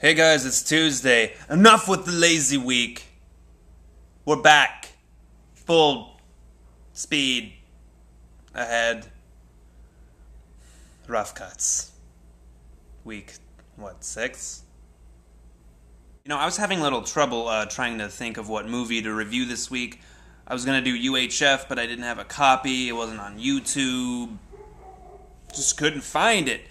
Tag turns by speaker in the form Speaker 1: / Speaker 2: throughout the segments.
Speaker 1: Hey guys, it's Tuesday. Enough with the lazy week. We're back. Full speed ahead. Rough cuts. Week, 6? You know, I was having a little trouble trying to think of what movie to review this week. I was going to do UHF, but I didn't have a copy. It wasn't on YouTube. Just couldn't find it.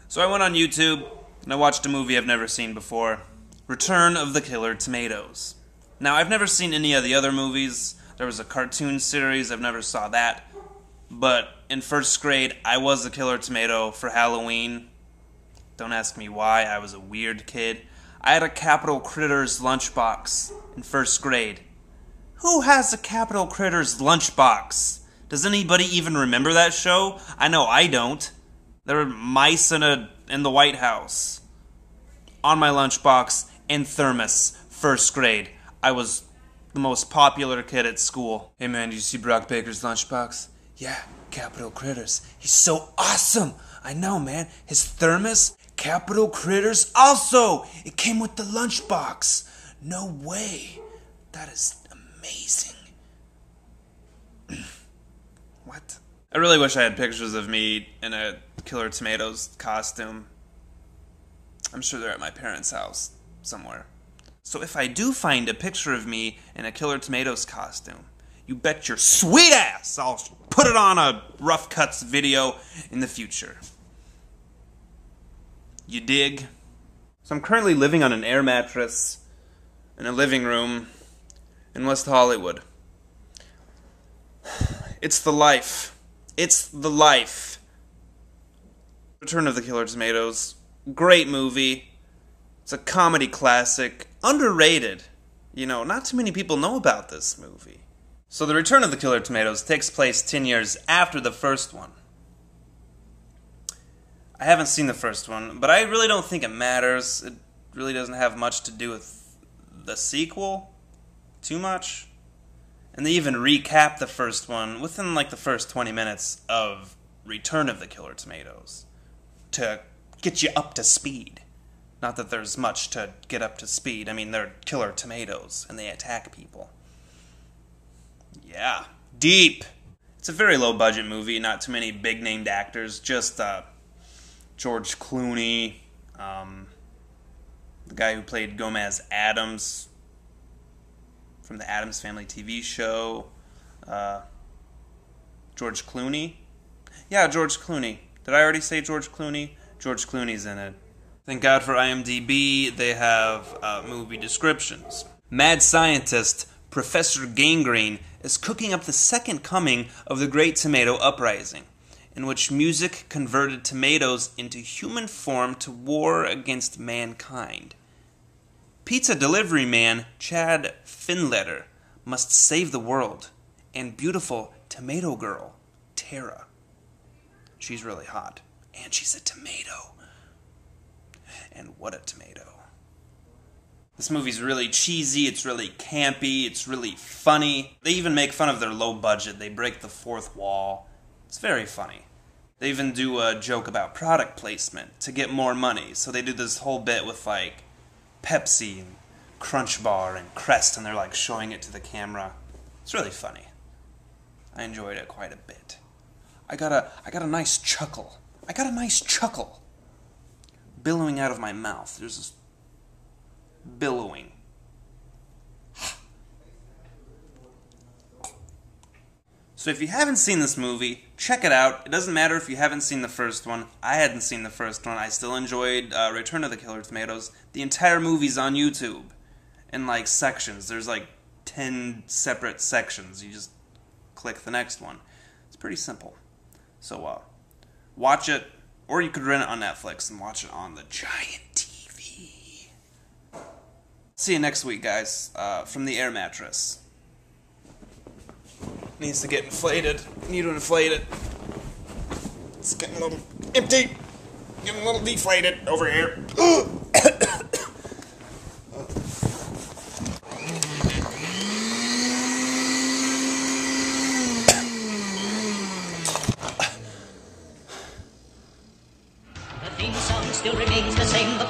Speaker 1: So I went on YouTube, and I watched a movie I've never seen before. Return of the Killer Tomatoes. Now, I've never seen any of the other movies. There was a cartoon series, I've never saw that. But in first grade, I was the Killer Tomato for Halloween. Don't ask me why, I was a weird kid. I had a Capital Critters lunchbox in first grade. Who has a Capital Critters lunchbox? Does anybody even remember that show? I know I don't. There were mice in the White House. On my lunchbox and thermos, first grade. I was the most popular kid at school. Hey man, did you see Brock Baker's lunchbox? Yeah, Capital Critters. He's so awesome! I know, man. His thermos, Capital Critters also! It came with the lunchbox. No way. That is amazing. What? I really wish I had pictures of me in a Killer Tomatoes costume. I'm sure they're at my parents' house somewhere. So if I do find a picture of me in a Killer Tomatoes costume, you bet your sweet ass I'll put it on a Rough Cuts video in the future. You dig? So I'm currently living on an air mattress in a living room in West Hollywood. It's the life. It's the life. Return of the Killer Tomatoes. Great movie. It's a comedy classic. Underrated. You know, not too many people know about this movie. So The Return of the Killer Tomatoes takes place 10 years after the first one. I haven't seen the first one, but I really don't think it matters. It really doesn't have much to do with the sequel. Too much. And they even recap the first one within like the first 20 minutes of Return of the Killer Tomatoes to get you up to speed. Not that there's much to get up to speed. I mean, they're killer tomatoes and they attack people. Yeah, deep. It's a very low budget movie, not too many big named actors, just George Clooney, the guy who played Gomez Addams from the Addams Family TV show. George Clooney? Yeah, George Clooney. Did I already say George Clooney? George Clooney's in it. Thank God for IMDb, they have movie descriptions. Mad scientist Professor Gangrene is cooking up the second coming of the Great Tomato Uprising, in which music converted tomatoes into human form to war against mankind. Pizza delivery man Chad Finletter must save the world, and beautiful tomato girl Tara. She's really hot, and she's a tomato. And what a tomato. This movie's really cheesy, it's really campy, it's really funny. They even make fun of their low budget, they break the fourth wall. It's very funny. They even do a joke about product placement to get more money, so they do this whole bit with like Pepsi and Crunch Bar and Crest, and they're like showing it to the camera. It's really funny. I enjoyed it quite a bit. I got a nice chuckle. I got a nice chuckle billowing out of my mouth. There's this billowing. So if you haven't seen this movie, check it out. It doesn't matter if you haven't seen the first one. I hadn't seen the first one. I still enjoyed Return of the Killer Tomatoes. The entire movie's on YouTube in like sections. There's like 10 separate sections. You just click the next one. It's pretty simple. So watch it, or you could rent it on Netflix and watch it on the giant TV. See you next week, guys, from the air mattress. Needs to get inflated. Need to inflate it. It's getting a little empty. Getting a little deflated over here.
Speaker 2: The theme song still remains the same. The